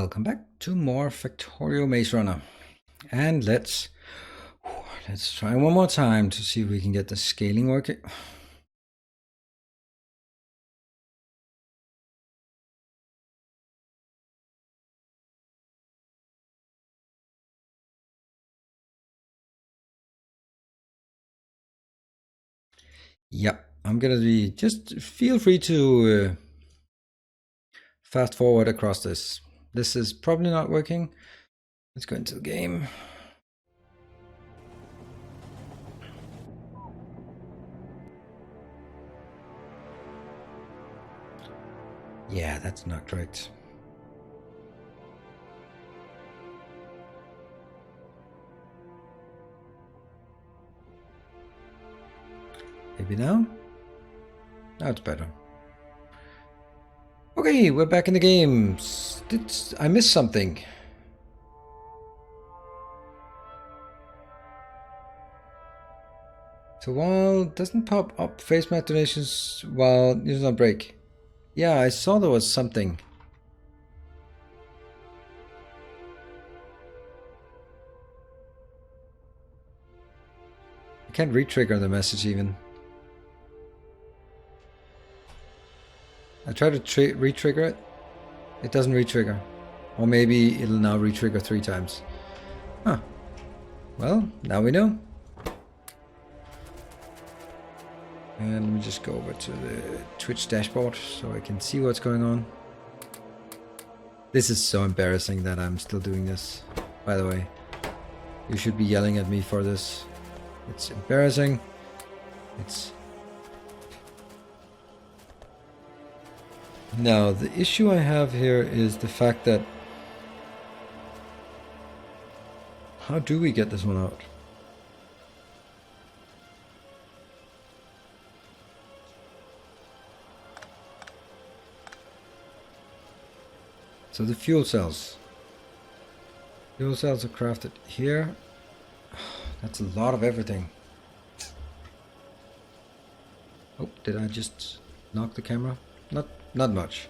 welcome back to more Factorio Maze Runner. And let's try one more time to see if we can get the scaling working. Yep, I'm gonna be, just feel free to fast forward across this. This is probably not working. Let's go into the game. Yeah, that's not right. Maybe now? Now it's better. Okay, we're back in the game. I missed something. So while doesn't pop up face map donations while using on break. Yeah, I saw there was something. I can't re-trigger the message even. I try to re-trigger it. It doesn't re-trigger. Or maybe it'll now re-trigger 3 times. Huh. Well, now we know. And let me just go over to the Twitch dashboard so I can see what's going on. This is so embarrassing that I'm still doing this, by the way. You should be yelling at me for this. It's embarrassing. Now, the issue I have here is the fact that... How do we get this one out? So the fuel cells. Fuel cells are crafted here. That's a lot of everything. Oh, did I just knock the camera? Not much.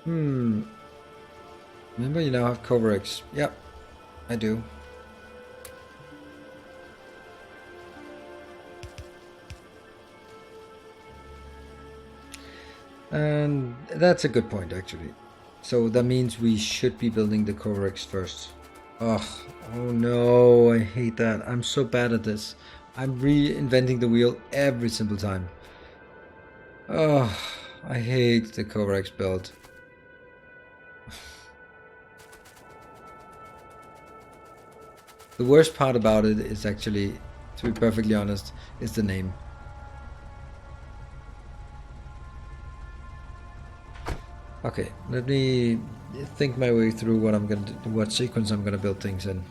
Remember you now have cover X. Yep, I do. And that's a good point actually. So that means we should be building the cover X first. Oh no, I hate that. I'm so bad at this. I'm reinventing the wheel every single time. Oh, I hate the cover X build. The worst part about it is actually, to be perfectly honest, is the name. Okay, let me think my way through what I'm gonna do, what sequence I'm gonna build things in.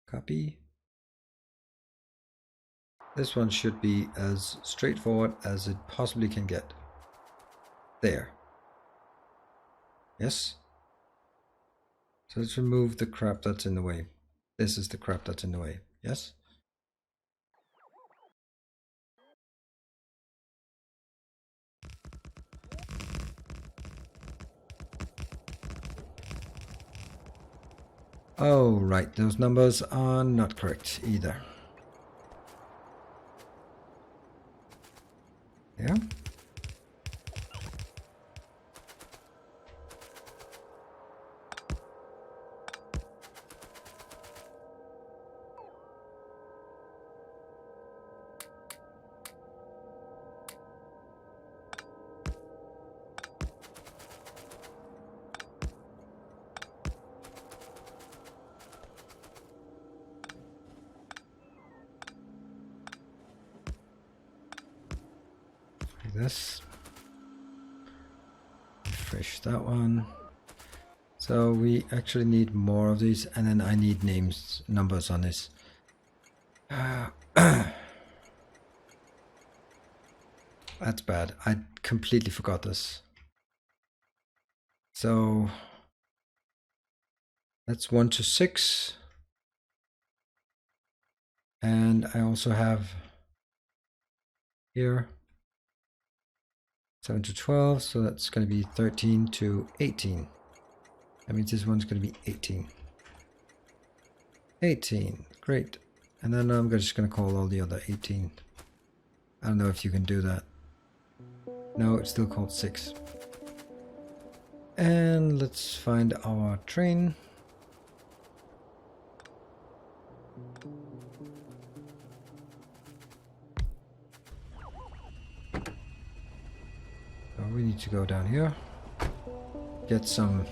Copy. This one should be as straightforward as it possibly can get. There. Yes? So let's remove the crap that's in the way. This is the crap that's in the way. Yes? Oh, right. Those numbers are not correct either. Yeah? This. Refresh that one. So we actually need more of these, and then I need numbers on this. That's bad. I completely forgot this. So that's 1 to 6. And I also have here 7 to 12, so that's going to be 13 to 18. That means this one's going to be 18. 18, great. And then I'm just going to call all the other 18. I don't know if you can do that. No, it's still called 6. And let's find our train. So we need to go down here. Get some...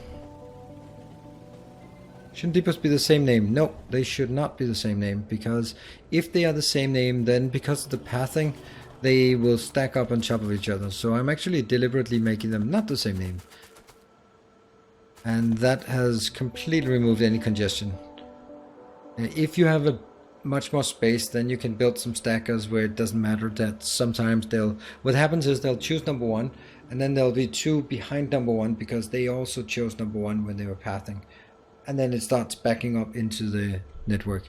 Shouldn't depots be the same name? No, they should not be the same name, because if they are the same name, then because of the pathing, they will stack up on top of each other. So I'm actually deliberately making them not the same name. And that has completely removed any congestion. If you have a much more space, then you can build some stackers where it doesn't matter that sometimes they'll... What happens is they'll choose number 1, and then there'll be 2 behind number 1 because they also chose number 1 when they were pathing. And then it starts backing up into the network.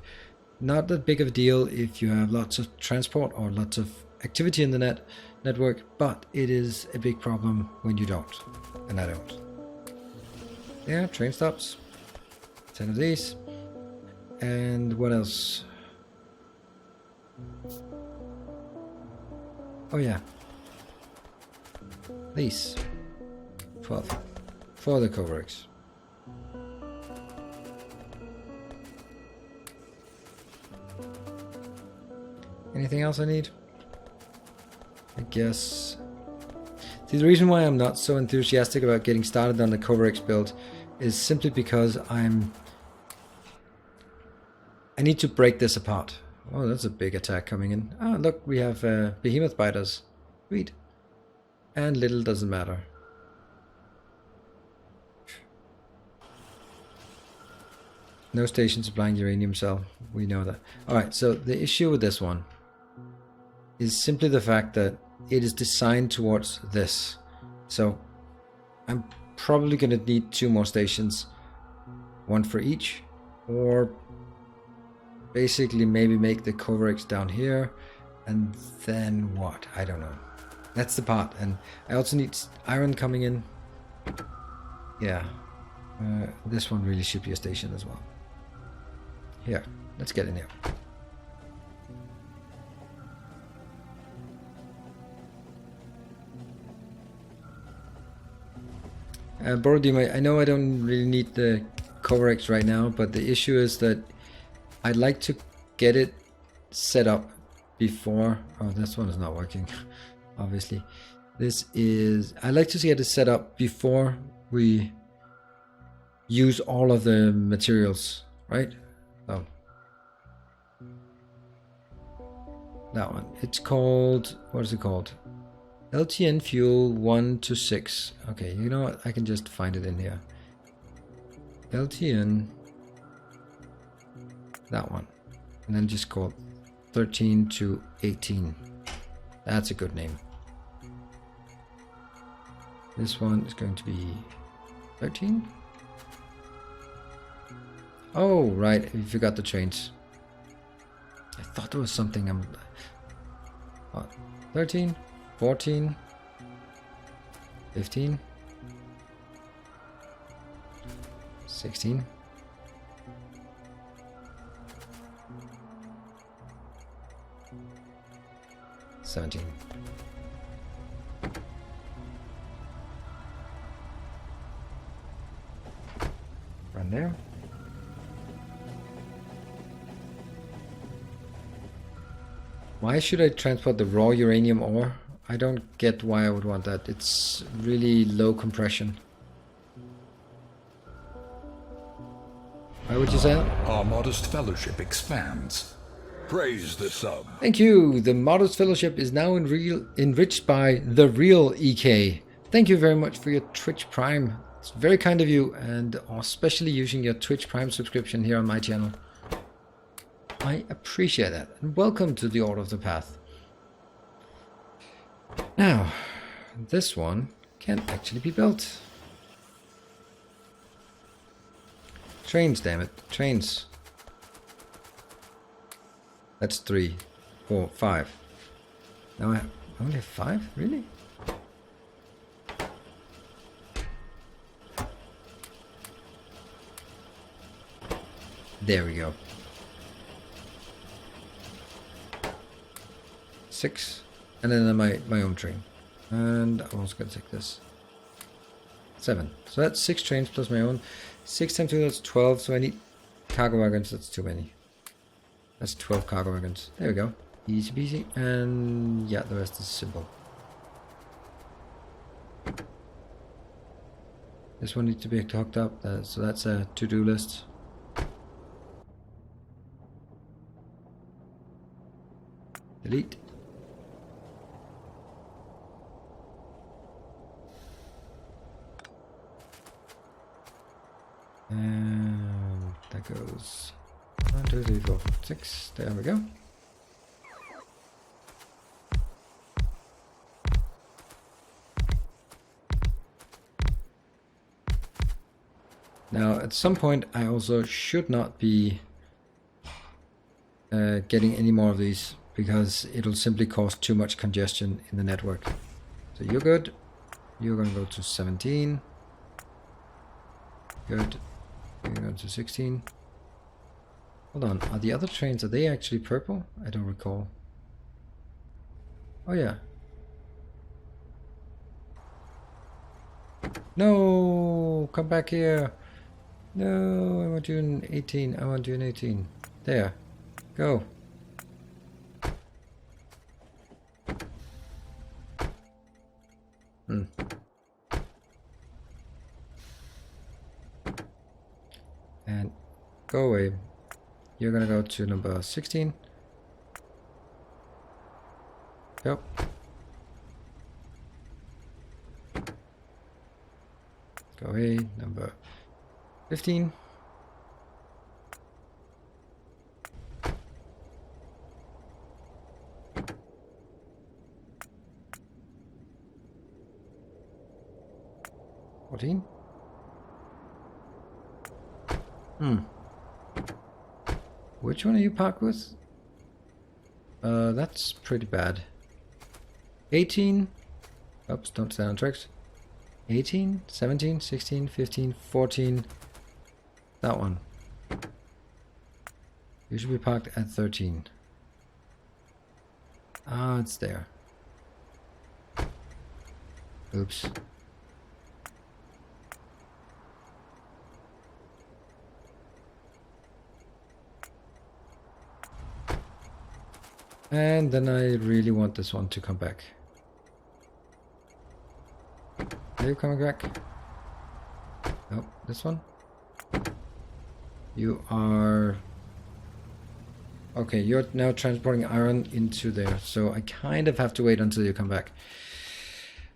Not that big of a deal if you have lots of transport or lots of activity in the network, but it is a big problem when you don't, and I don't. Yeah, train stops. 10 of these. And what else? Oh yeah. These. 12. For the coverage. Anything else I need? I guess. See, the reason why I'm not so enthusiastic about getting started on the CoverX build is simply because I need to break this apart. Oh, that's a big attack coming in. Oh, look, we have behemoth biters. Sweet. And little doesn't matter. No station supplying uranium cell. We know that. Alright, so the issue with this one is simply the fact that it is designed towards this. So I'm probably going to need 2 more stations. 1 for each. Or basically maybe make the coverage down here. And then what? I don't know. That's the part. And I also need iron coming in. Yeah. This one really should be a station as well. Here. Let's get in here. Borodima, I know I don't really need the CoverX right now, but the issue is that I'd like to get it set up before... Oh, this one is not working, obviously. This is... I'd like to get it set up before we use all of the materials, right? Oh. That one. It's called... What is it called? LTN fuel 1 to 6. Okay, you know what? I can just find it in here. LTN. That one. And then just call 13 to 18. That's a good name. This one is going to be 13. Oh, right. You forgot the trains. I thought there was something. 13. 14, 15, 16, 17. Run there. Why should I transport the raw uranium ore? I don't get why I would want that. It's really low compression. Why would you say that? Our modest fellowship expands. Praise the sub. Thank you. The modest fellowship is now enriched by the real EK. Thank you very much for your Twitch Prime. It's very kind of you, and especially using your Twitch Prime subscription here on my channel. I appreciate that. And welcome to the Order of the Path. Now, this one can actually be built. Trains, damn it. Trains. That's 3, 4, 5. Now I only have 5? Really? There we go. 6. And then my own train. And I'm also going to take this. 7. So that's 6 trains plus my own. 6 times 2, that's 12. So I need cargo wagons. That's too many. That's 12 cargo wagons. There we go. Easy peasy. And yeah, the rest is simple. This one needs to be hooked up. So that's a to-do list. Delete. And that goes 1, 2, 3, 4, 5, 6. There we go. Now, at some point, I also should not be getting any more of these because it'll simply cause too much congestion in the network. So you're good. You're going to go to 17. Good. You're going to 16. Hold on. Are the other trains, are they actually purple? I don't recall. Oh, yeah. No! Come back here. No, I want you in 18. I want you in 18. There. Go. And go away. You're gonna go to number 16. Yep. Go away, number 15. Which one are you parked with? That's pretty bad. 18. Oops, don't stand on tracks. 18, 17, 16, 15, 14. That one. You should be parked at 13. Ah, it's there. Oops. And then I really want this one to come back. Are you coming back? Nope, this one. You are... Okay, you're now transporting iron into there, so I kind of have to wait until you come back.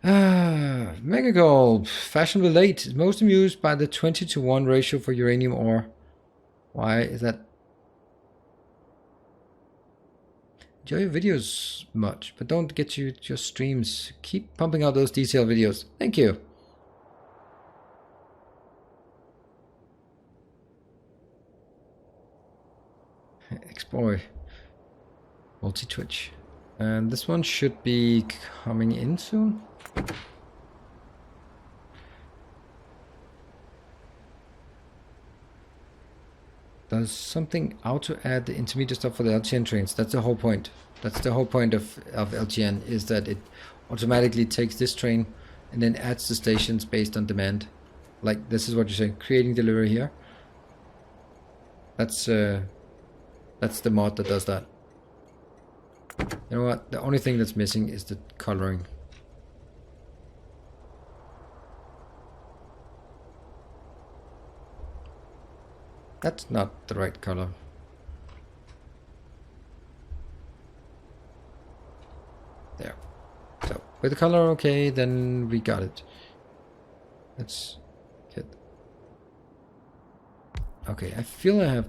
Mega gold. Fashionably late. Most amused by the 20-to-1 ratio for uranium ore. Why is that? Enjoy your videos much, but don't get you your streams. Keep pumping out those detailed videos. Thank you. Explore. Multi-twitch. And this one should be coming in soon. Does something auto add the intermediate stuff for the LTN trains? That's the whole point. That's the whole point of LTN, is that it automatically takes this train and then adds the stations based on demand. Like, this is what you're saying, creating delivery here. That's the mod that does that. You know what? The only thing that's missing is the coloring. That's not the right color. There. So, with the color okay, then we got it. Let's get... Okay, I feel I have...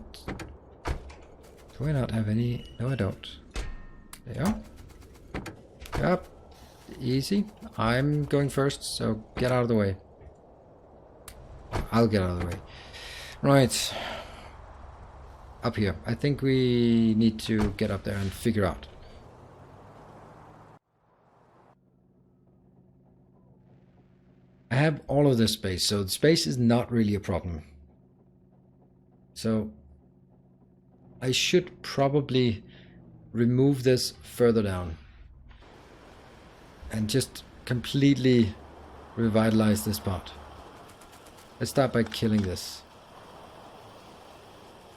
Do I not have any? No, I don't. There you go. Yep. easy. I'm going first, so get out of the way. I'll get out of the way. Right. Up here. I think we need to get up there and figure out. I have all of this space, so the space is not really a problem. So I should probably remove this further down and just completely revitalize this part. Let's start by killing this.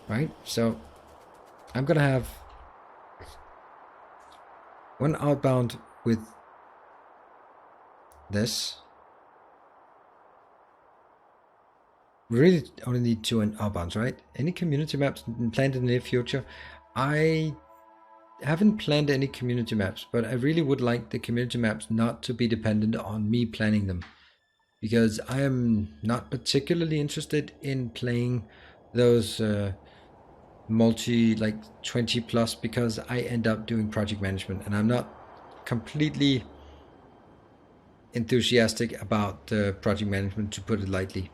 Right? So I'm gonna have one outbound with this. We really only need 2 outbounds, right? Any community maps planned in the near future? I haven't planned any community maps, but I really would like the community maps not to be dependent on me planning them, because I am not particularly interested in playing those multi, like 20 plus, because I end up doing project management and I'm not completely enthusiastic about project management, to put it lightly.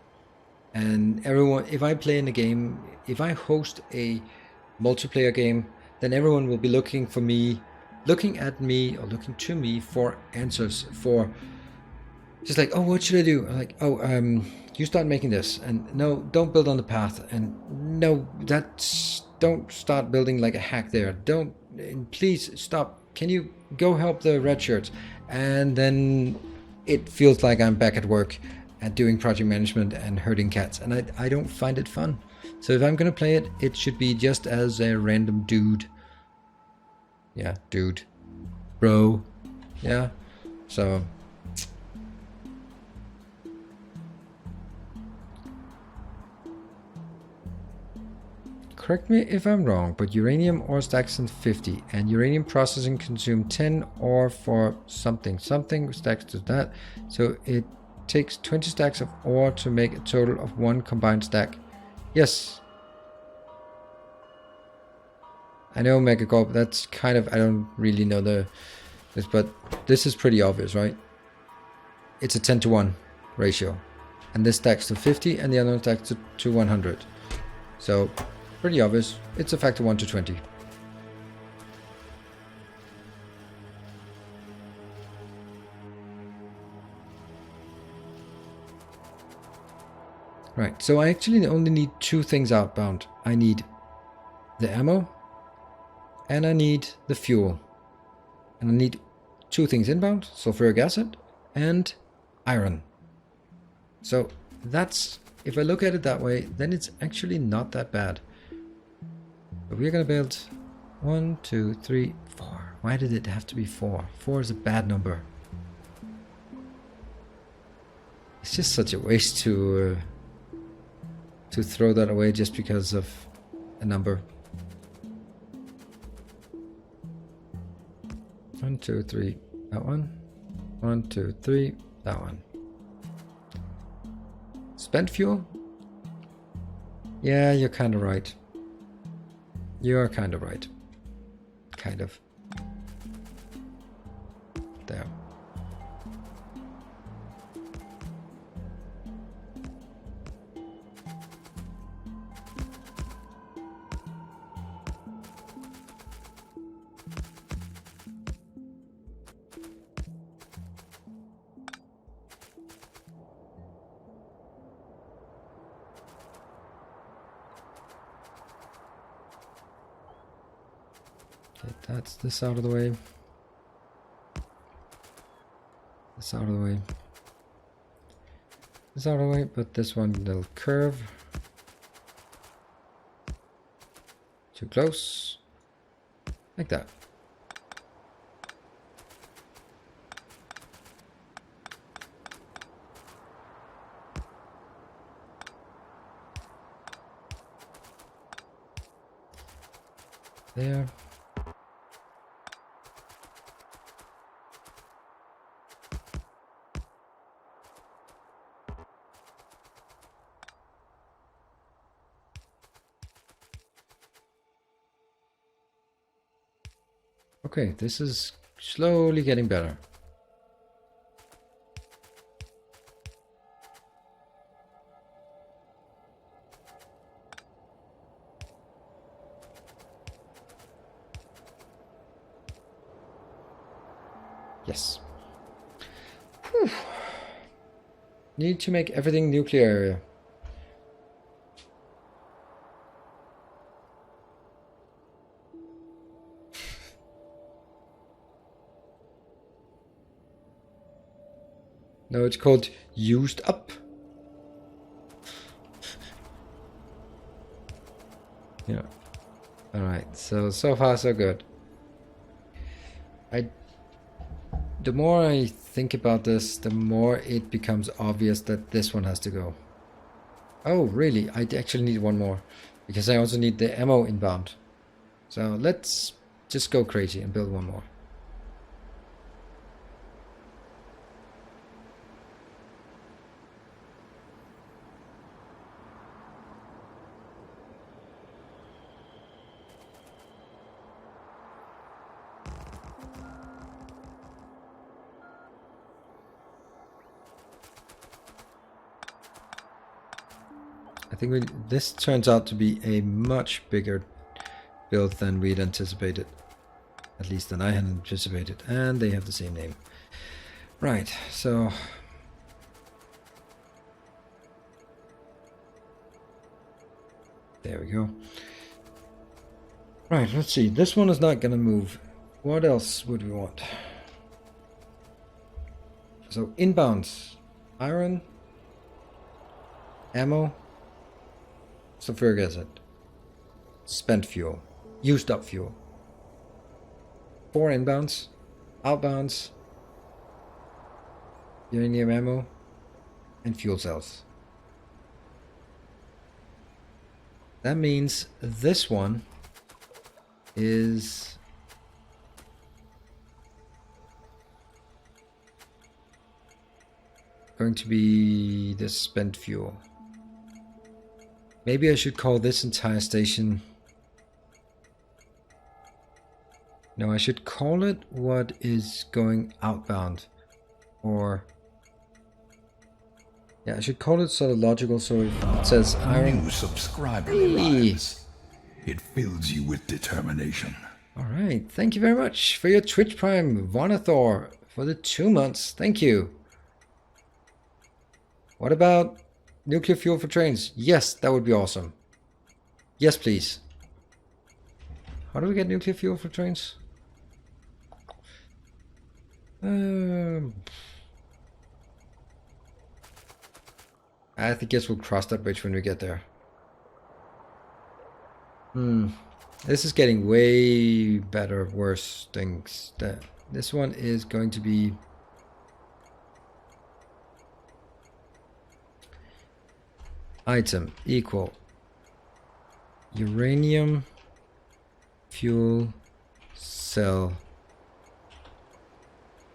And everyone, if I play in a game, if I host a multiplayer game, then everyone will be looking at me or looking to me for answers, for just like, oh, what should I do? I'm like, oh, you start making this, and no, don't build on the path, and no, don't start building like a hack there. Don't, please stop. Can you go help the red shirts? And then it feels like I'm back at work at doing project management and herding cats, and I don't find it fun. So if I'm gonna play it, it should be just as a random dude. Yeah, dude. Bro. Yeah. So correct me if I'm wrong, but uranium ore stacks in 50 and uranium processing consume 10 ore for something stacks to that. So it takes 20 stacks of ore to make a total of 1 combined stack. Yes. I know Megacorp, that's kind of, I don't really know this, but this is pretty obvious, right? It's a 10-to-1 ratio. And this stacks to 50 and the other one stacks to 100. So pretty obvious. It's a factor 1 to 20. Right, so I actually only need 2 things outbound. I need the ammo and I need the fuel. And I need 2 things inbound, sulfuric acid and iron. So that's, if I look at it that way, then it's actually not that bad. But we're gonna build 1, 2, 3, 4. Why did it have to be 4? 4 is a bad number. It's just such a waste to throw that away just because of a number. 1, 2, 3, that one. 1, 2, 3, that one. Spent fuel? Yeah, you're kind of right. You are kind of right. Kind of. There. That's this out of the way. This out of the way. This out of the way, but this one little curve. Too close. Like that. There. Okay, this is slowly getting better. Yes. Whew. Need to make everything nuclear area. No, it's called used up. Yeah. Alright, so far so good. The more I think about this, the more it becomes obvious that this one has to go. Oh, really? I actually need one more. Because I also need the ammo inbound. So let's just go crazy and build one more. I think this turns out to be a much bigger build than we'd anticipated. At least than I had anticipated. And they have the same name. Right, so... there we go. Right, let's see. This one is not gonna move. What else would we want? So, inbounds. Iron. Ammo. Sulfuric acid. Spent fuel. Used up fuel. 4 inbounds. Outbounds. Uranium ammo. And fuel cells. That means this one is going to be the spent fuel. Maybe I should call this entire station... no, I should call it what is going outbound. Or... yeah, I should call it sort of logical, so if it says iron... new subscriber arrives. It fills you with determination. Alright, thank you very much for your Twitch Prime, Vonathor, for the 2 months. Thank you. What about nuclear fuel for trains? Yes, that would be awesome. Yes, please. How do we get nuclear fuel for trains? I guess we'll cross that bridge when we get there. This is getting way better, worse things. This one is going to be... item equal uranium fuel cell,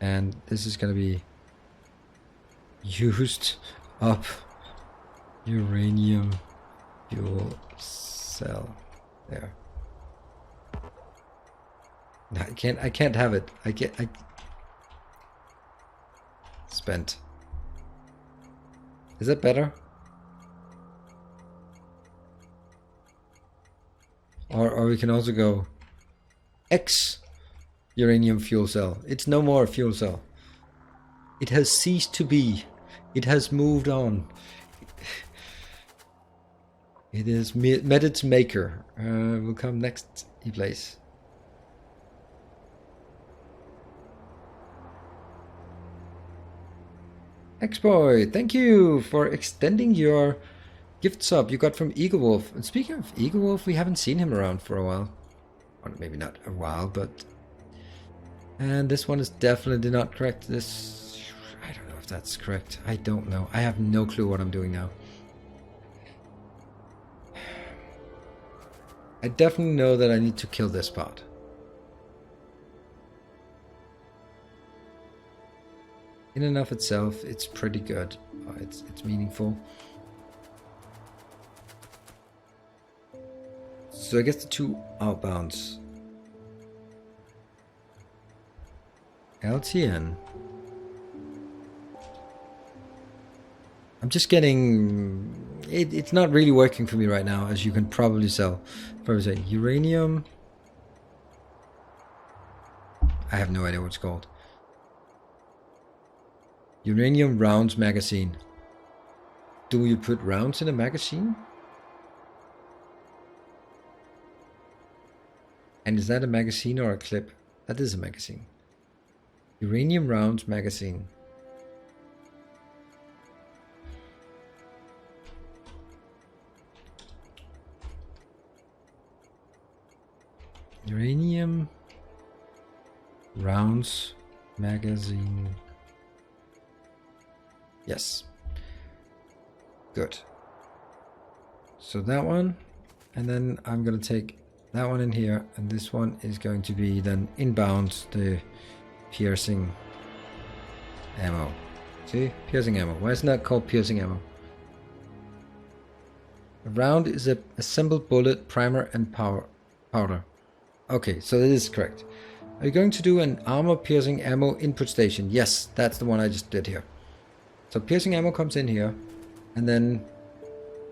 and this is going to be used up uranium fuel cell. There. No, I can't have it. I spent. Is that better? Or we can also go X uranium fuel cell. It's no more a fuel cell. It has ceased to be. It has moved on. It has met its maker. Will come next place. X-Boy, thank you for extending your gift sub you got from Eagle Wolf. And speaking of Eagle Wolf, we haven't seen him around for a while. Or maybe not a while, but... and this one is definitely not correct. This... I don't know if that's correct. I don't know. I have no clue what I'm doing now. I definitely know that I need to kill this bot. In and of itself, it's pretty good. It's meaningful. So I guess the 2 outbounds. LTN. I'm just getting... it's not really working for me right now, as you can probably tell. Probably say uranium. I have no idea what it's called. Uranium rounds magazine. Do you put rounds in a magazine? And is that a magazine or a clip? That is a magazine. Uranium rounds magazine. Uranium rounds magazine. Yes. Good. So that one, and then I'm going to take that one in here, and this one is going to be then inbound the piercing ammo. See? Piercing ammo. Why isn't that called piercing ammo? A round is a assembled bullet, primer, and powder. Okay, so that is correct. Are you going to do an armor piercing ammo input station? Yes, that's the one I just did here. So piercing ammo comes in here, and then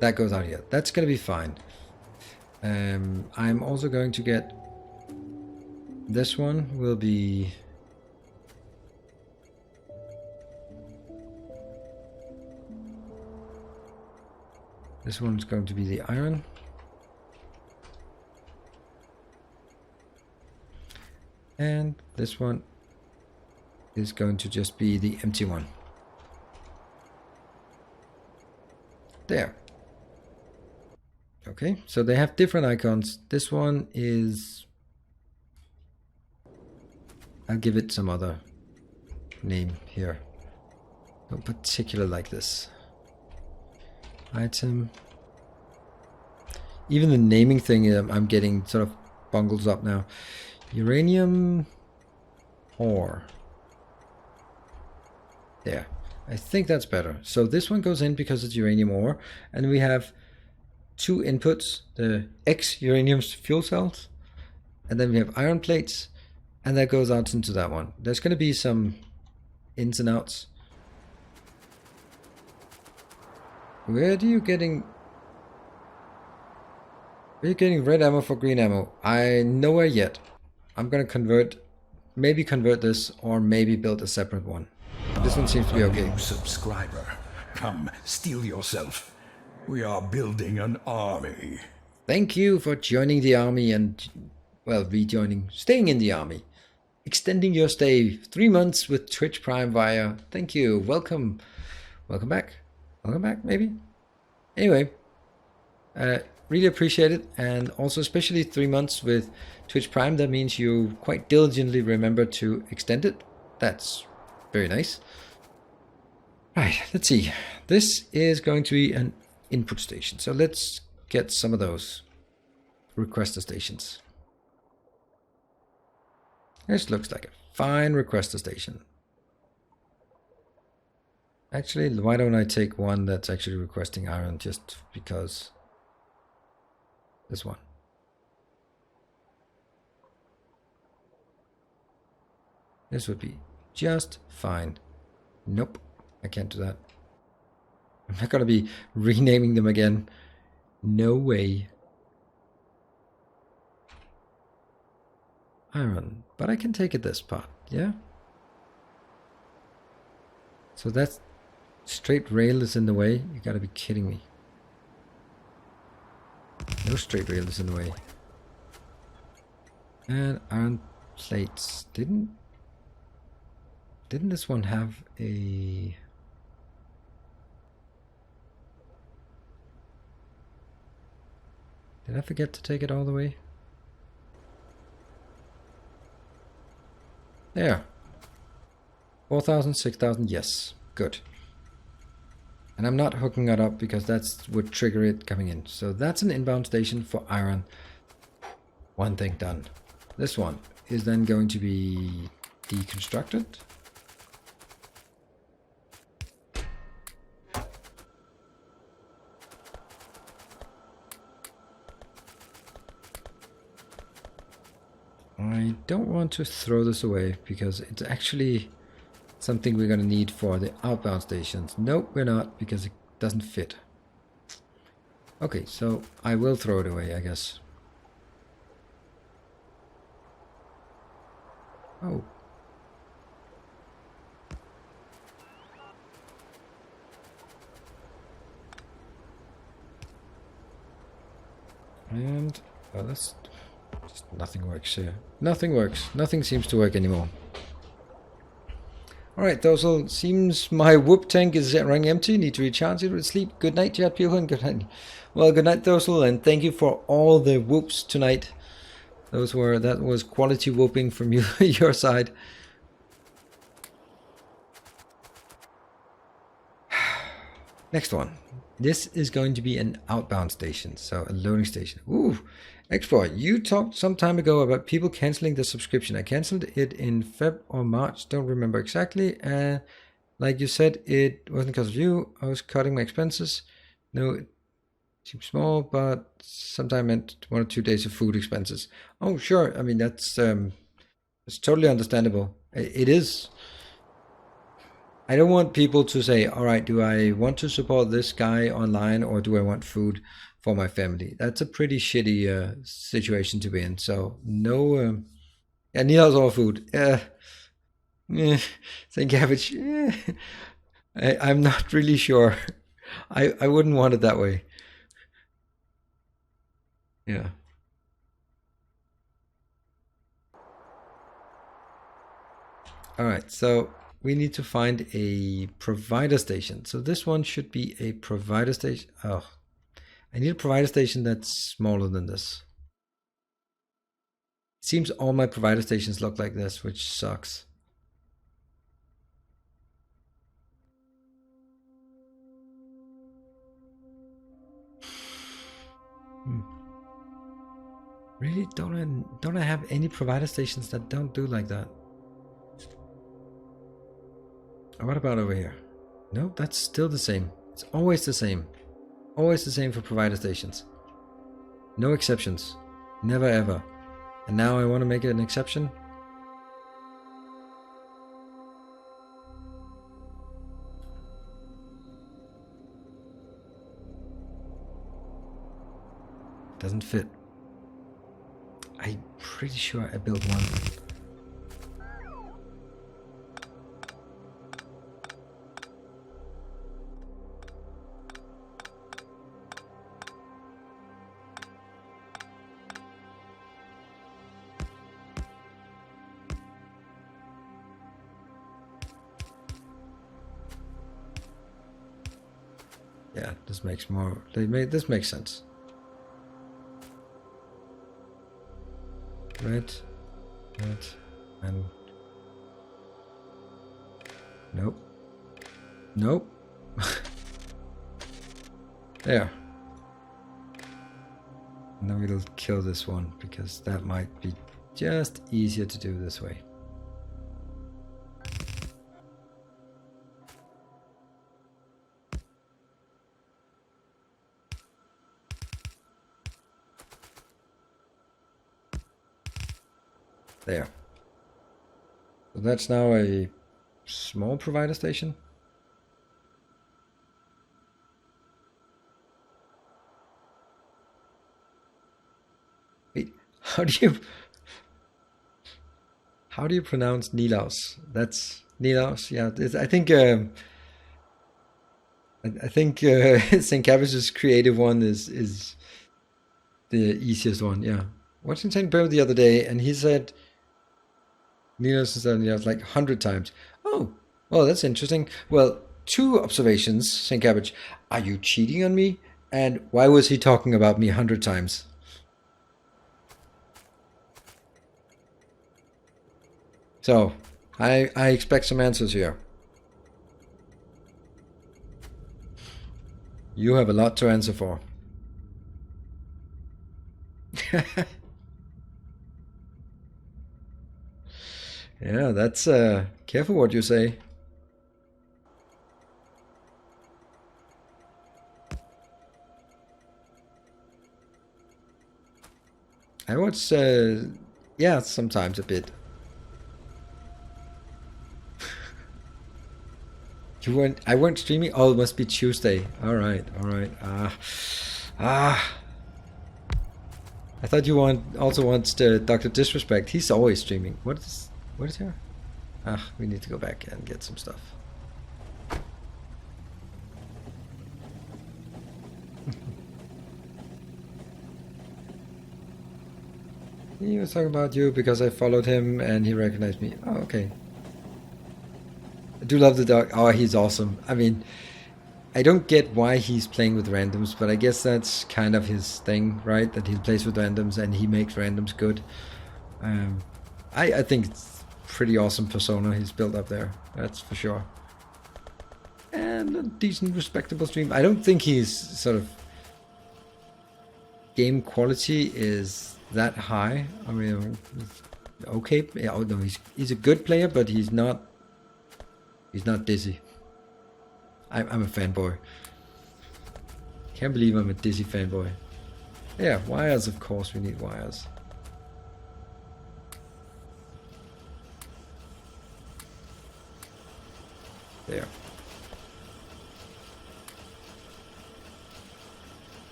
that goes out here. That's going to be fine. I'm also going to get... This one will be... This one's going to be the iron. And this one is going to just be the empty one. There. Okay, so they have different icons. This one is... I'll give it some other name here. Don't particular like this. Item. Even the naming thing, I'm getting sort of bungles up now. Uranium ore. There. I think that's better. So this one goes in because it's uranium ore, and we have two inputs, the X uranium fuel cells, and then we have iron plates, and that goes out into that one. There's going to be some ins and outs. Where are you getting red ammo for green ammo? Nowhere yet. I'm going to maybe convert this, or maybe build a separate one. This one seems to be okay. New subscriber. Come, steel yourself. We are building an army. Thank you for joining the army and, well, rejoining, staying in the army. Extending your stay 3 months with Twitch Prime via. Thank you. Welcome. Welcome back. Welcome back, maybe? Anyway, really appreciate it. And also especially 3 months with Twitch Prime. That means you quite diligently remember to extend it. That's very nice. Right, let's see. This is going to be an input station. So let's get some of those requester stations. This looks like a fine requester station. Actually, why don't I take one that's actually requesting iron, just because? This one. This would be just fine. Nope, I can't do that. I'm not gonna be renaming them again. No way. Iron, but I can take it this part, yeah? So that's straight rail is in the way. You gotta be kidding me. No straight rail is in the way. And iron plates. Didn't this one have a... Did I forget to take it all the way? There. 4,000, 6,000, yes. Good. And I'm not hooking it up because that would trigger it coming in. So that's an inbound station for iron. One thing done. This one is then going to be deconstructed. I don't want to throw this away because it's actually something we're going to need for the outbound stations. Nope, we're not, because it doesn't fit. Okay, so I will throw it away, I guess. Oh. And well, that's just nothing works here. Nothing works. Nothing seems to work anymore. Alright, Dorsal, seems my whoop tank is running empty. Need to recharge it with sleep. Good night, Chad Pilgrim. Good night. Well, good night, Dorsal, and thank you for all the whoops tonight. That was quality whooping from you, your side. Next one. This is going to be an outbound station, so a loading station. Ooh, Explorer, you talked some time ago about people canceling the subscription. I canceled it in Feb or March, don't remember exactly. Like you said, it wasn't because of you. I was cutting my expenses. No, it seems small, but sometimes meant 1 or 2 days of food expenses. Oh, sure. I mean, that's totally understandable. It is. I don't want people to say, all right, do I want to support this guy online or do I want food for my family? That's a pretty shitty situation to be in. So no, yeah, Nilaus all food. Think cabbage. I'm not really sure. I wouldn't want it that way. Yeah. All right, so we need to find a provider station. So this one should be a provider station. Oh, I need a provider station that's smaller than this. It seems all my provider stations look like this, which sucks. Really, don't I have any provider stations that don't do like that? What about over here? Nope, that's still the same. It's always the same. Always the same for provider stations. No exceptions. Never ever. And now I want to make it an exception. Doesn't fit. I'm pretty sure I built one. Yeah, this makes more. This makes sense. Red, and nope, nope. There. Now we'll kill this one because that might be just easier to do this way. There. So that's now a small provider station. Wait, how do you pronounce Nilaus? That's Nilaus. Yeah, I think St. Cabbage's creative one is the easiest one. Yeah, watching St. Bear the other day, and he said Nilaus instead of Nilaus like 100 times. Oh, well, that's interesting. Well, 2 observations, St. Cabbage. Are you cheating on me? And why was he talking about me 100 times? So, I expect some answers here. You have a lot to answer for. Yeah, that's careful what you say. I watch, yeah, sometimes a bit. I weren't streaming? Oh, it must be Tuesday. Alright. I thought you also wants the Dr. Disrespect. He's always streaming. What is here? We need to go back and get some stuff. He was talking about you because I followed him and he recognized me. Oh, okay. I do love the dog. Oh, he's awesome. I mean, I don't get why he's playing with randoms, but I guess that's kind of his thing, right? That he plays with randoms and he makes randoms good. I think it's pretty awesome persona he's built up there. That's for sure. And a decent, respectable stream. I don't think he's sort of game quality is that high. I mean, okay. Yeah, oh no, he's a good player, but he's not dizzy. I'm a fanboy. Can't believe I'm a dizzy fanboy. Yeah, wires, of course we need wires. There.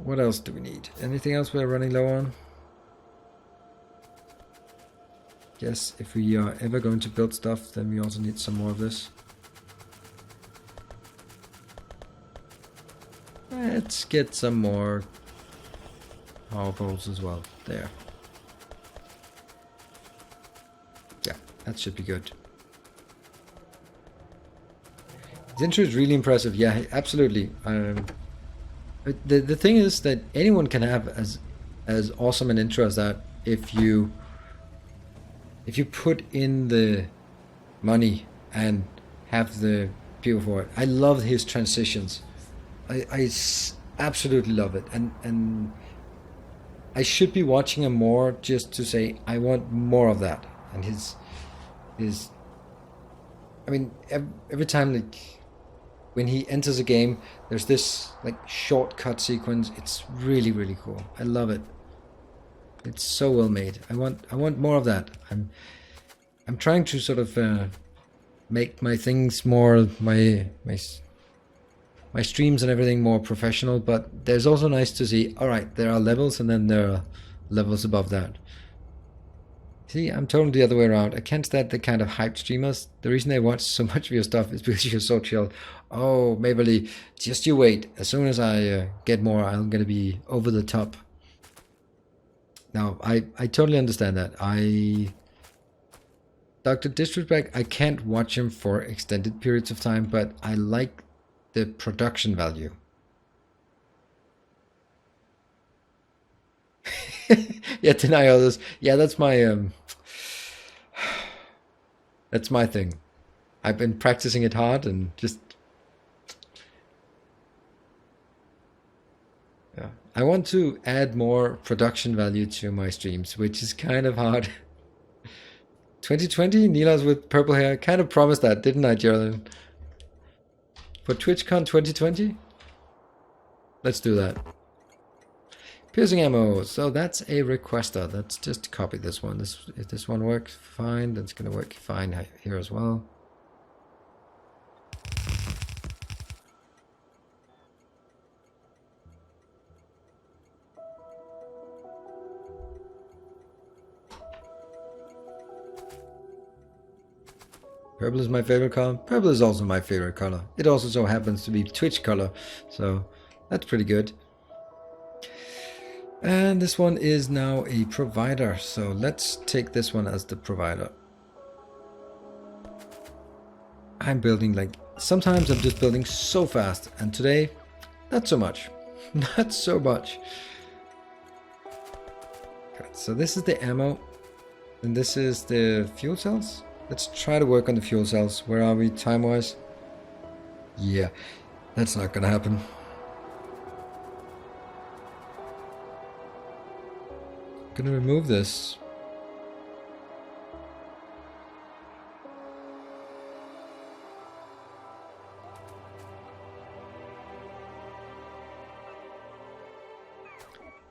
What else do we need? Anything else we're running low on? Guess if we are ever going to build stuff, then we also need some more of this. Let's get some more power poles as well. There. Yeah, that should be good. His intro is really impressive. Yeah, absolutely. The thing is that anyone can have as awesome an intro as that if you put in the money and have the people for it. I love his transitions. I absolutely love it, and I should be watching him more just to say I want more of that. And his I mean, every time, like when he enters a game, there's this like shortcut sequence. It's really, really cool. I love it. It's so well made. I want more of that. I'm trying to sort of make my things more, my streams and everything more professional, but there's also nice to see, all right, there are levels and then there are levels above that. See, I'm totally the other way around. I can't stand the kind of hyped streamers. The reason I watch so much of your stuff is because you're so chill. Oh, Maberly, just you wait. As soon as I get more, I'm going to be over the top. Now, I totally understand that. Dr. Disrespect, I can't watch him for extended periods of time, but I like the production value. Yeah, deny others. Yeah, that's my thing. I've been practicing it hard and just yeah. I want to add more production value to my streams, which is kind of hard. 2020, Nilaus with purple hair. Kind of promised that, didn't I, Geraldine? For TwitchCon 2020? Let's do that. Piercing ammo. So that's a requester. Let's just copy this one. If this one works fine, that's going to work fine here as well. Purple is my favorite color. Purple is also my favorite color. It also so happens to be Twitch color, so that's pretty good. And this one is now a provider, so let's take this one as the provider. I'm building like, sometimes I'm just building so fast, and today, not so much. Not so much. Good. So this is the ammo, and this is the fuel cells. Let's try to work on the fuel cells. Where are we time-wise? Yeah, that's not gonna happen. Gonna remove this.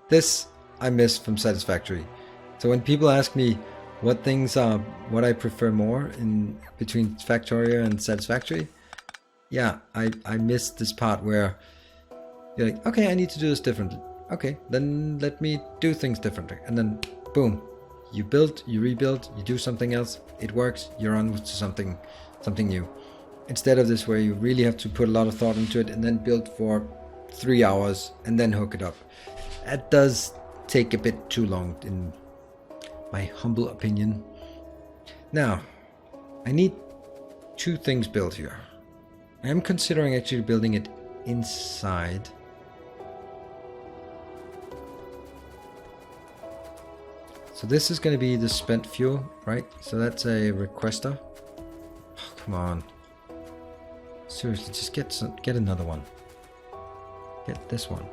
This I miss from Satisfactory. So when people ask me what things are, what I prefer more in between Factorio and Satisfactory, yeah, I miss this part where you're like, okay, I need to do this differently. Okay, then let me do things differently. And then, boom, you build, you rebuild, you do something else, it works, you're on to something new. Instead of this where you really have to put a lot of thought into it and then build for 3 hours and then hook it up. That does take a bit too long, in my humble opinion. Now, I need 2 things built here. I am considering actually building it inside. So this is going to be the spent fuel, right? So that's a requester. Oh, come on. Seriously, just get another one. Get this one.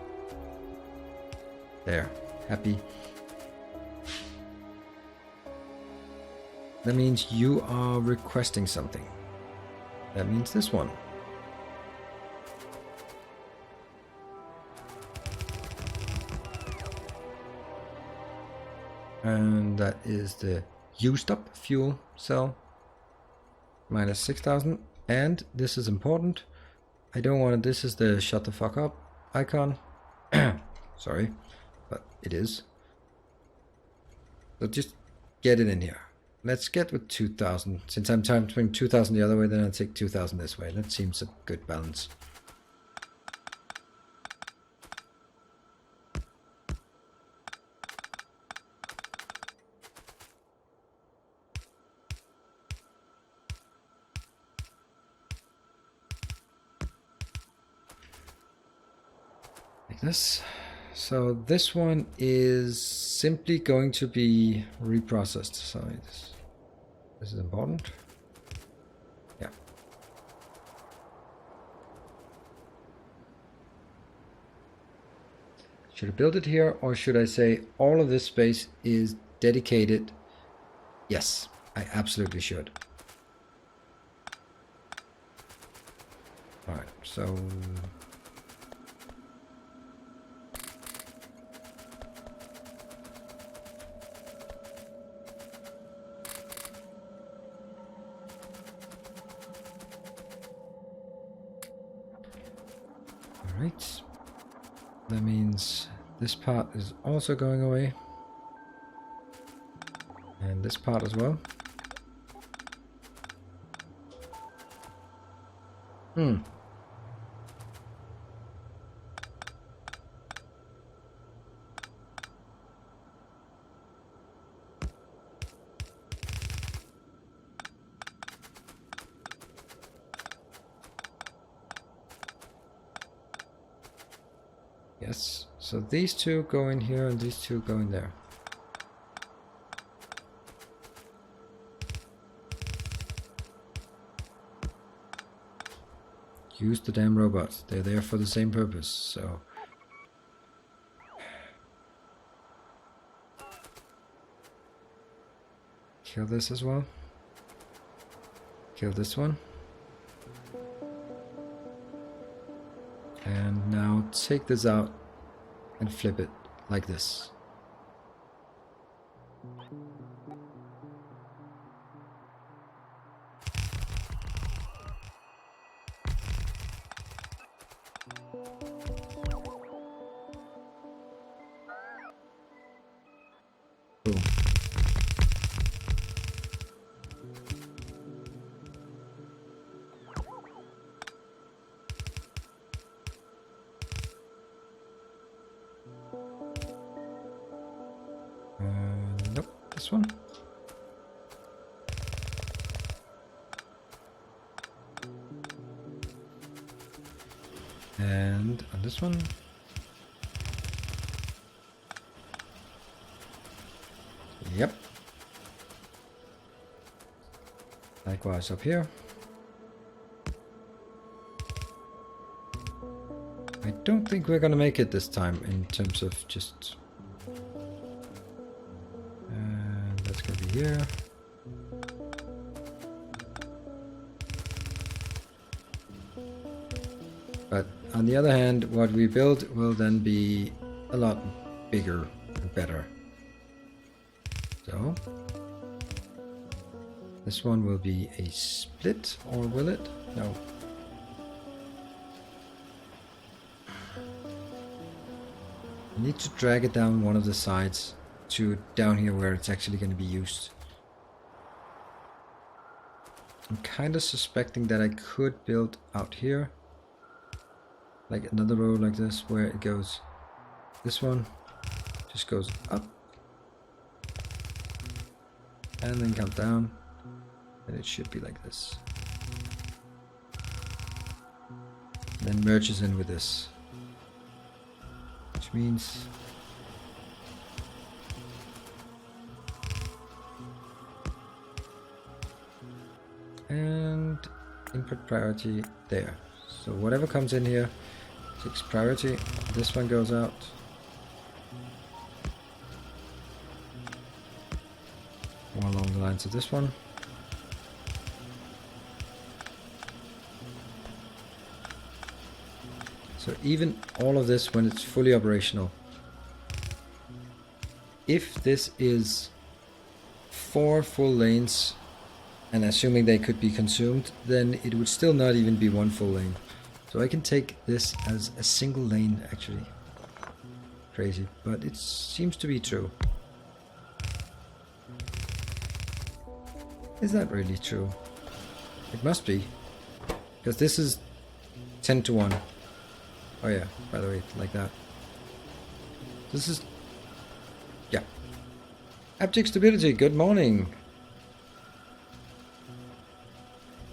There. Happy. That means you are requesting something. That means this one. And that is the used up fuel cell. Minus 6,000. And this is important. I don't want it. This is the shut the fuck up icon. Sorry, but it is. So just get it in here. Let's get with 2,000. Since I'm transferring 2,000 the other way, then I'll take 2,000 this way. That seems a good balance. Like this. So this one is simply going to be reprocessed. So this is important. Yeah. Should I build it here, or should I say all of this space is dedicated? Yes, I absolutely should. All right, so right, that means this part is also going away, and this part as well. Yes, so these 2 go in here and these 2 go in there. Use the damn robots. They're there for the same purpose, so. Kill this as well. Kill this one. And now take this out and flip it like this. Boom. Nope, this one. And on this one. Yep. Likewise up here. I don't think we're gonna make it this time in terms of just... And that's gonna be here. But on the other hand, what we build will then be a lot bigger and better. So this one will be a split, or will it? No. I need to drag it down one of the sides to down here where it's actually going to be used. I'm kind of suspecting that I could build out here, like another row like this, where it goes this one just goes up and then comes down, and it should be like this. And then merges in with this, which means and input priority there. So whatever comes in here takes priority. This one goes out. More along the lines of this one. So even all of this, when it's fully operational, if this is 4 full lanes, and assuming they could be consumed, then it would still not even be 1 full lane. So I can take this as a single lane, actually. Crazy, but it seems to be true. Is that really true? It must be, because this is 10 to 1. Oh yeah, by the way, like that. This is... yeah. Abject stability, good morning.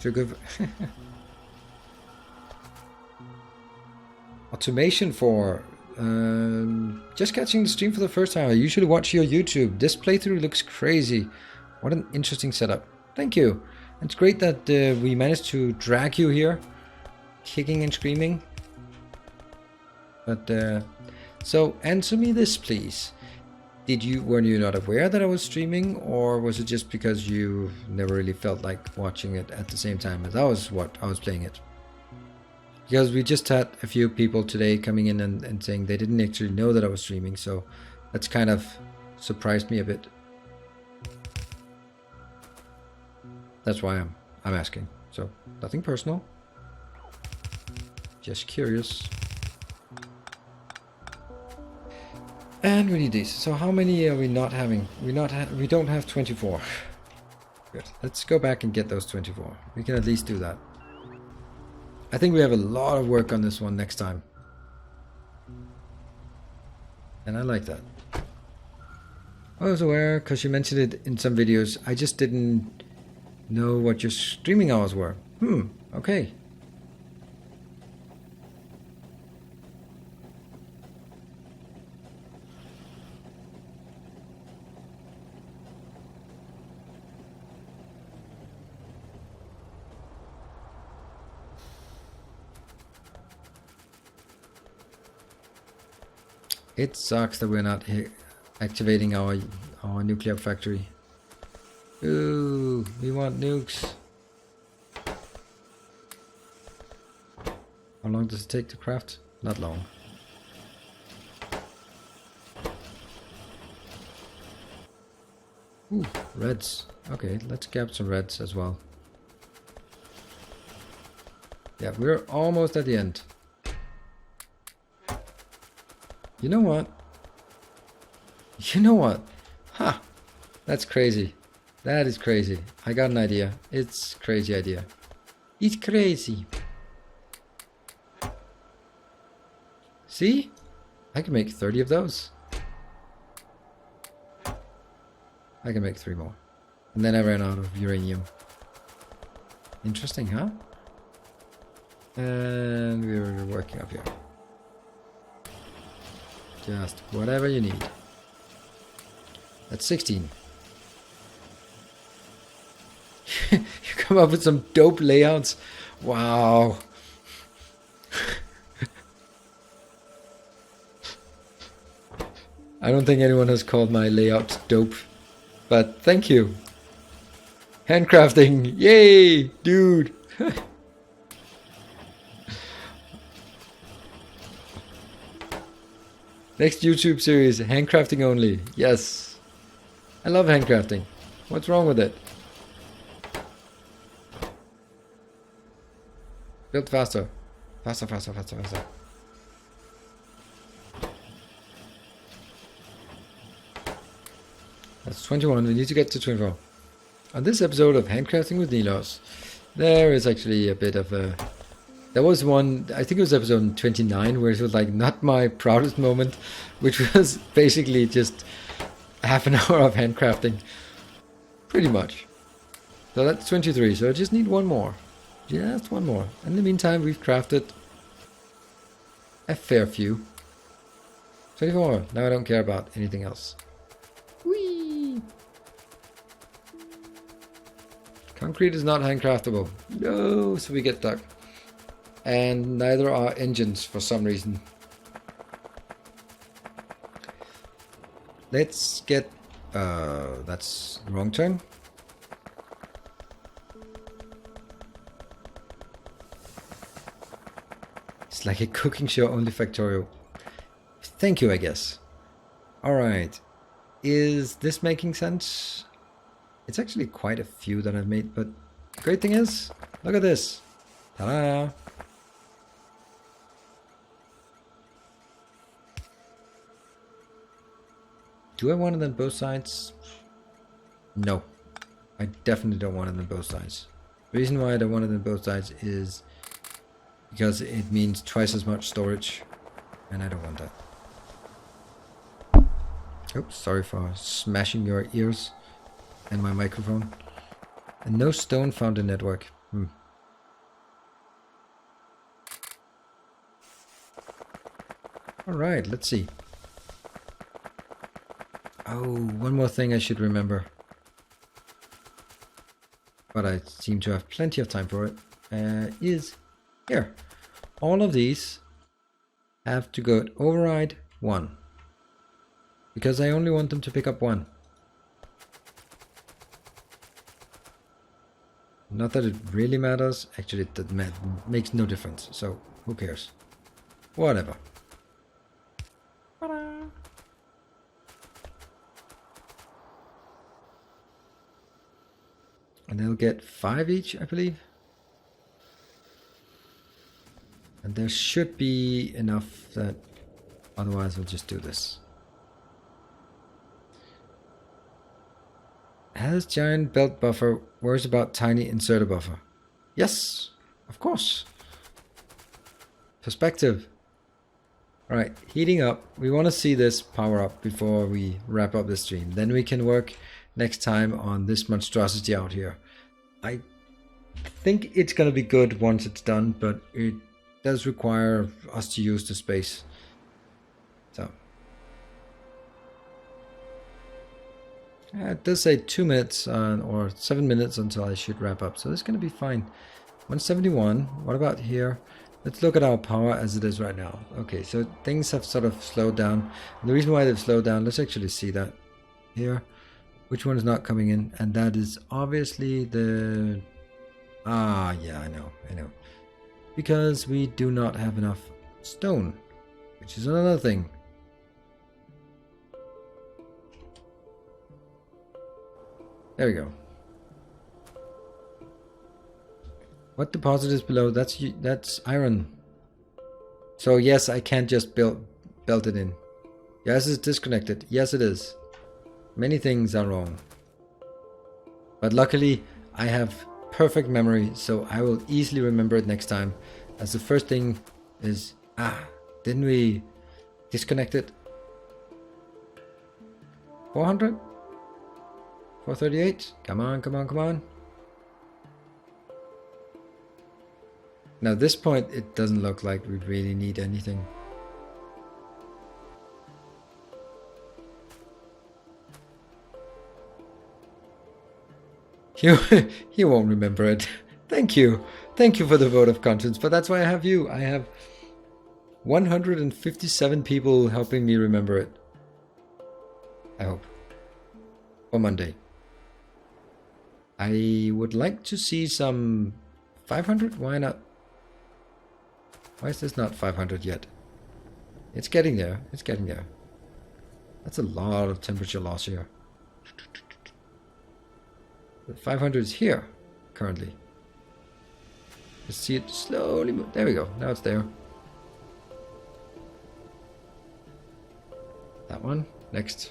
Too good. Automation for... just catching the stream for the first time. I usually watch your YouTube. This playthrough looks crazy. What an interesting setup. Thank you. It's great that we managed to drag you here. Kicking and screaming. But, so answer me this, please. Were you not aware that I was streaming, or was it just because you never really felt like watching it at the same time as I was playing it? Because we just had a few people today coming in and saying they didn't actually know that I was streaming, so that's kind of surprised me a bit. That's why I'm asking. So nothing personal. Just curious. And we need these. So how many are we not having? We don't have 24. Good. Let's go back and get those 24. We can at least do that. I think we have a lot of work on this one next time. And I like that. I was aware because you mentioned it in some videos. I just didn't know what your streaming hours were. Okay. It sucks that we're not activating our nuclear factory. Ooh, we want nukes. How long does it take to craft? Not long. Ooh, reds. Okay, let's grab some reds as well. Yeah, we're almost at the end. You know what? You know what? Ha! That's crazy. That is crazy. I got an idea. It's a crazy idea. It's crazy. See? I can make 30 of those. I can make 3 more. And then I ran out of uranium. Interesting, huh? And we're working up here. Just whatever you need. That's 16. You come up with some dope layouts. Wow. I don't think anyone has called my layout dope, but thank you. Handcrafting. Yay, dude. Next YouTube series, handcrafting only. Yes. I love handcrafting. What's wrong with it? Build faster. Faster, faster, faster, faster. That's 21. We need to get to 24. On this episode of Handcrafting with Nilaus, there is actually a bit of a There was one, I think it was episode 29, where it was like not my proudest moment, which was basically just half an hour of handcrafting. Pretty much. So that's 23, so I just need one more. Just one more. In the meantime, we've crafted a fair few. 24. Now I don't care about anything else. Whee! Concrete is not handcraftable. No, so we get stuck. And neither are engines for some reason. Let's get... that's the wrong turn. It's like a cooking show, only Factorio. Thank you, I guess. Alright. Is this making sense? It's actually quite a few that I've made, but the great thing is, look at this. Ta-da! Do I want it on both sides? No. I definitely don't want it on both sides. The reason why I don't want it on both sides is because it means twice as much storage, and I don't want that. Oops, sorry for smashing your ears and my microphone. And no stone found in network. Alright, let's see. Oh, one more thing I should remember. But I seem to have plenty of time for it. Is here. All of these have to go to override 1. Because I only want them to pick up 1. Not that it really matters. Actually, it makes no difference. So, who cares? Whatever. And they'll get 5 each, I believe. And there should be enough that... Otherwise, we'll just do this. Has giant belt buffer, worries about tiny inserter buffer? Yes, of course. Perspective. Alright, heating up. We want to see this power up before we wrap up the stream. Then we can work next time on this monstrosity out here. I think it's going to be good once it's done, but it does require us to use the space. So. It does say 2 minutes or 7 minutes until I should wrap up. So this is going to be fine. 171. What about here? Let's look at our power as it is right now. Okay, so things have sort of slowed down. And the reason why they've slowed down, let's actually see that here. Which one is not coming in? And that is obviously the... Ah, yeah, I know. Because we do not have enough stone. Which is another thing. There we go. What deposit is below? That's iron. So yes, I can't just belt it in. Yes, it's disconnected. Yes, it is. Many things are wrong. But luckily, I have perfect memory, so I will easily remember it next time. As the first thing is, didn't we disconnect it? 400? 438? Come on. Now at this point, it doesn't look like we really need anything. You won't remember it. Thank you for the vote of conscience, but that's why I have you. I have 157 people helping me remember it. I hope. For Monday. I would like to see some 500. Why not? Why is this not 500 yet? It's getting there. That's a lot of temperature loss here. The 500 is here, currently. Let's see it slowly move. There we go. Now it's there. That one. Next.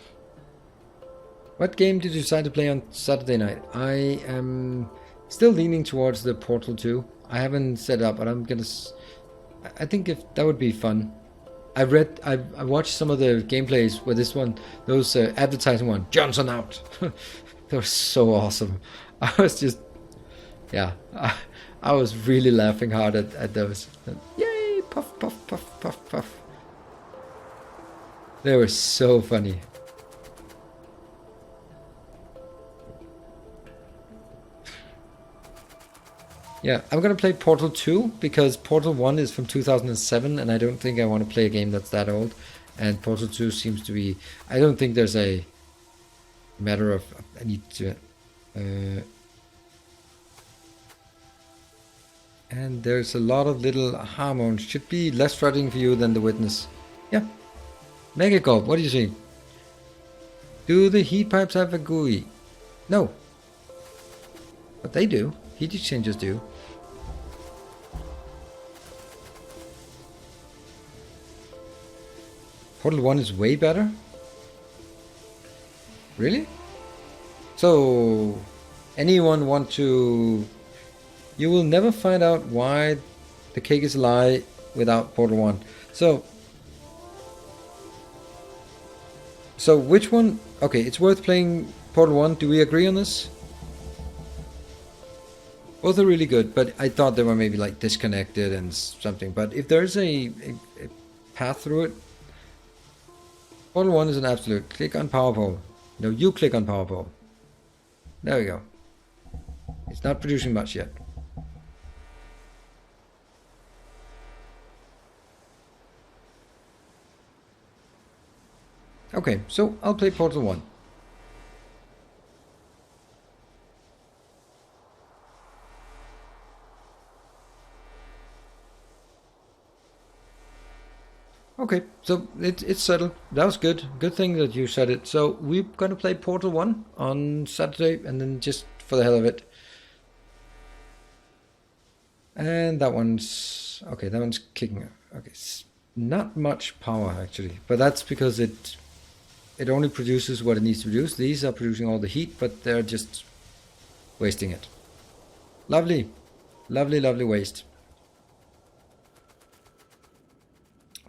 What game did you decide to play on Saturday night? I am still leaning towards the Portal 2. I haven't set it up, but I'm gonna. I think if that would be fun. I watched some of the gameplays where this one, those advertising one, Johnson out. They were so awesome. I was just, yeah, I was really laughing hard at those. Yay! Puff, puff, puff, puff, puff. They were so funny. Yeah, I'm gonna play Portal 2 because Portal 1 is from 2007 and I don't think I want to play a game that's that old. And Portal 2 seems to be... I don't think there's a matter of... I need to... and there's a lot of little hormones. Should be less frustrating for you than The Witness. Yeah. Mega Gulp, what do you see? Do the heat pipes have a GUI? No. But they do. Heat exchangers do. Portal 1 is way better? Really? So, anyone want to... You will never find out why the cake is a lie without Portal 1. So which one? Okay, it's worth playing Portal 1. Do we agree on this? Both are really good, but I thought they were maybe like disconnected and something. But if there's a path through it, Portal 1 is an absolute. Click on Power Pole. No, you click on Power Pole. There we go. It's not producing much yet. Okay, so I'll play Portal 1. Okay, so it's settled. That was good. Good thing that you said it. So we're going to play Portal 1 on Saturday, and then just for the hell of it. And that one's... Okay, that one's kicking. Okay, not much power actually, but that's because it only produces what it needs to produce. These are producing all the heat, but they're just wasting it. Lovely. Lovely, lovely waste.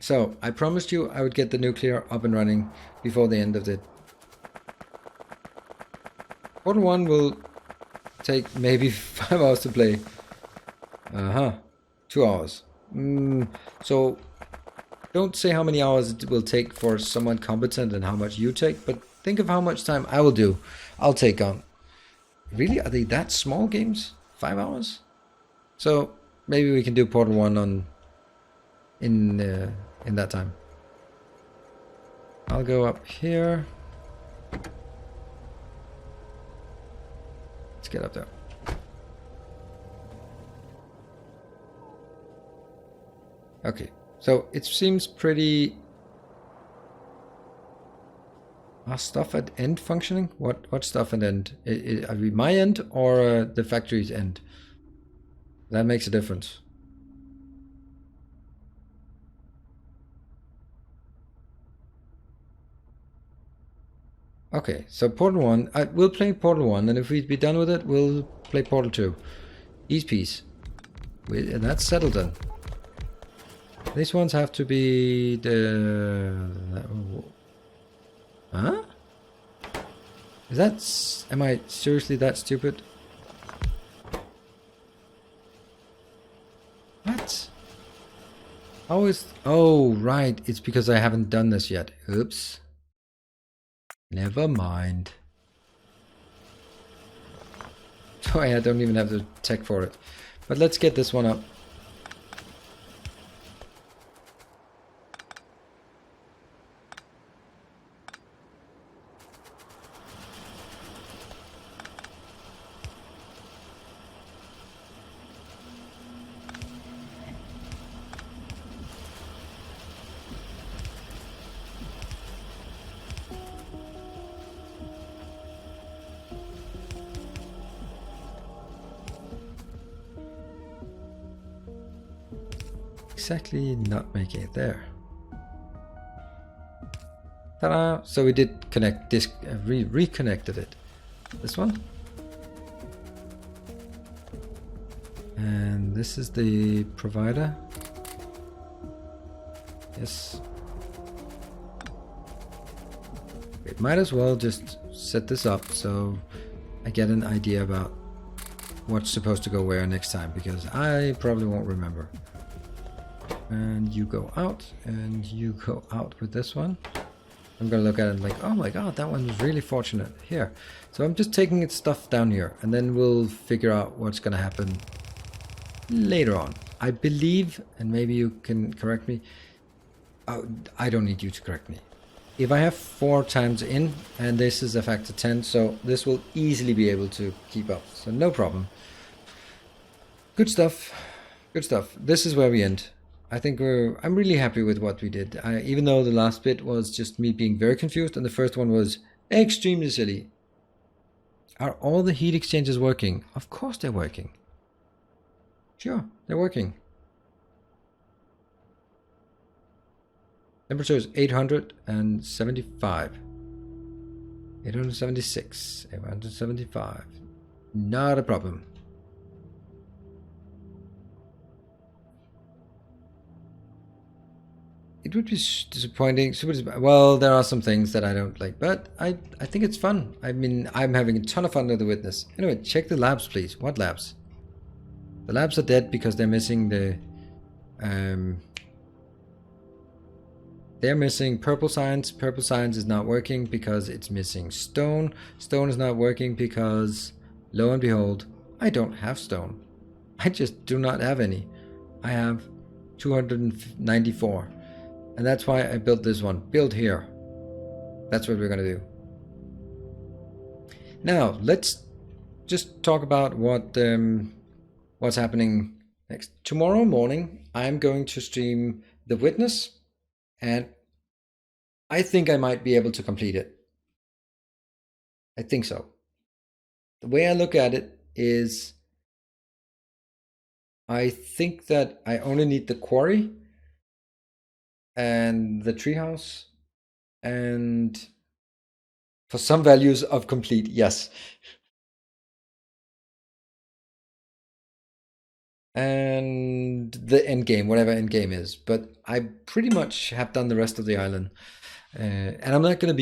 So, I promised you I would get the nuclear up and running before the end of the... Portal 1 will take maybe 5 hours to play. 2 hours. So, don't say how many hours it will take for someone competent and how much you take, but think of how much time I will do. I'll take on. Really? Are they that small games? 5 hours? So, maybe we can do Portal 1 in that time. I'll go up here. Let's get up there. Okay, so it seems pretty... stuff at end functioning? What stuff at end? Are we my end or the factory's end? That makes a difference. Okay, so Portal 1, we'll play Portal 1, and if we'd be done with it, we'll play Portal 2. Ease peace. That's settled then. These ones have to be the... Huh? Is that... Am I seriously that stupid? What? How is... Oh, right, it's because I haven't done this yet. Oops. Never mind. Sorry, I don't even have the tech for it. But let's get this one up. Exactly not making it there. Ta-da! So we did connect this, reconnected it. This one? And this is the provider. Yes. It might as well just set this up so I get an idea about what's supposed to go where next time, because I probably won't remember. And you go out, and you go out with this one. I'm gonna look at it like, oh my god, that one was really fortunate. Here. So I'm just taking its stuff down here, and then we'll figure out what's gonna happen later on. I believe, and maybe you can correct me. Oh, I don't need you to correct me. If I have 4 times in, and this is a factor 10, so this will easily be able to keep up. So no problem. Good stuff. Good stuff. This is where we end. I think I'm really happy with what we did. Even though the last bit was just me being very confused, and the first one was extremely silly. Are all the heat exchangers working? Of course they're working. Sure, they're working. Temperature is 875. 876. 875. Not a problem. It would be disappointing. Well, there are some things that I don't like, but I think it's fun. I mean, I'm having a ton of fun with the Witness. Anyway, check the labs, please. What labs? The labs are dead because they're missing the... they're missing purple science. Purple science is not working because it's missing stone. Stone is not working because, lo and behold, I don't have stone. I just do not have any. I have 294. And that's why I built this one. Build here. That's what we're going to do. Now, let's just talk about what's happening next. Tomorrow morning, I'm going to stream The Witness. And I think I might be able to complete it. I think so. The way I look at it is, I think that I only need the quarry and the treehouse, and for some values of complete, yes. And the end game, whatever end game is. But I pretty much have done the rest of the island, and I'm not going to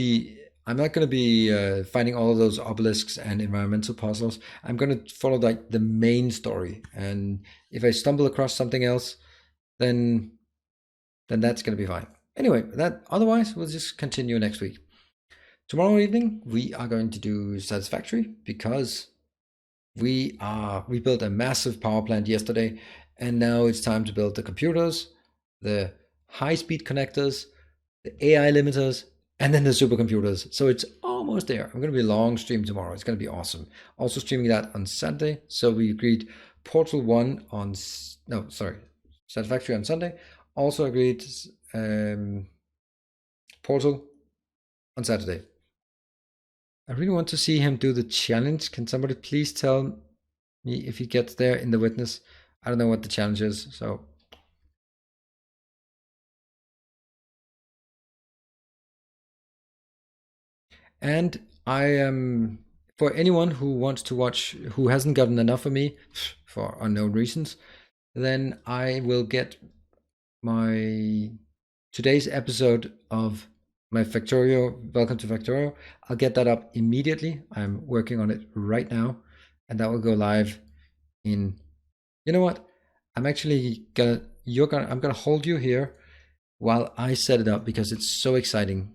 be finding all of those obelisks and environmental puzzles. I'm going to follow like the main story, and if I stumble across something else, then that's going to be fine. Anyway, otherwise we'll just continue next week. Tomorrow evening we are going to do Satisfactory because we built a massive power plant yesterday, and now it's time to build the computers, the high-speed connectors, the AI limiters, and then the supercomputers. So it's almost there. I'm going to be a long stream tomorrow. It's going to be awesome. Also streaming that on Sunday. So we agreed Portal 1 on... No, sorry. Satisfactory on Sunday. Also agreed Portal on Saturday. I really want to see him do the challenge. Can somebody please tell me if he gets there in the Witness? I don't know what the challenge is, so... And I am... for anyone who wants to watch, who hasn't gotten enough of me, for unknown reasons, then I will get my... today's episode of my Factorio, Welcome to Factorio. I'll get that up immediately. I'm working on it right now, and that will go live in... You know what? I'm actually gonna... I'm gonna hold you here while I set it up, because it's so exciting.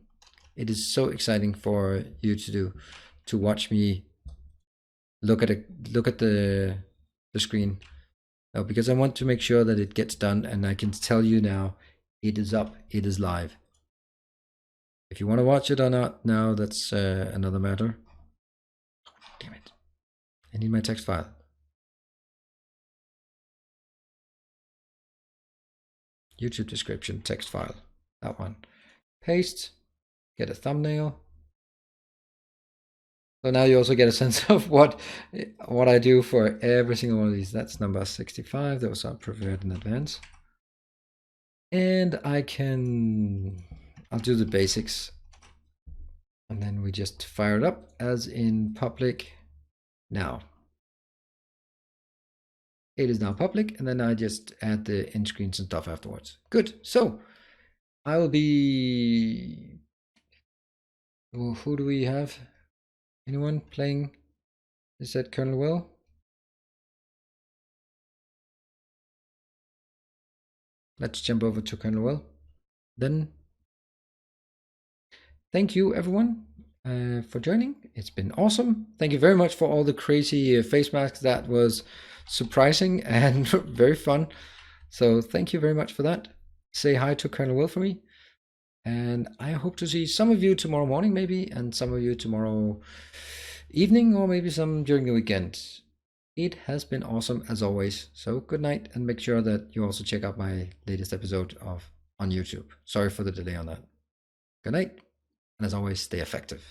It is so exciting for you to watch me look at the screen. No, because I want to make sure that it gets done, and I can tell you now, it is up, it is live. If you want to watch it or not now, that's another matter. Damn it. I need my text file. YouTube description, text file. That one. Paste. Get a thumbnail. So now you also get a sense of what I do for every single one of these. That's number 65. Those are prepared in advance. And I'll do the basics. And then we just fire it up as in public now. It is now public, and then I just add the end screens and stuff afterwards. Good. So I will be. Well, who do we have? Anyone playing? Is that Colonel Will? Let's jump over to Colonel Will. Then, thank you everyone for joining. It's been awesome. Thank you very much for all the crazy face masks. That was surprising and very fun. So thank you very much for that. Say hi to Colonel Will for me. And I hope to see some of you tomorrow morning maybe, and some of you tomorrow evening, or maybe some during the weekend. It has been awesome as always. So good night, and make sure that you also check out my latest episode on YouTube. Sorry for the delay on that. Good night, and as always, stay effective.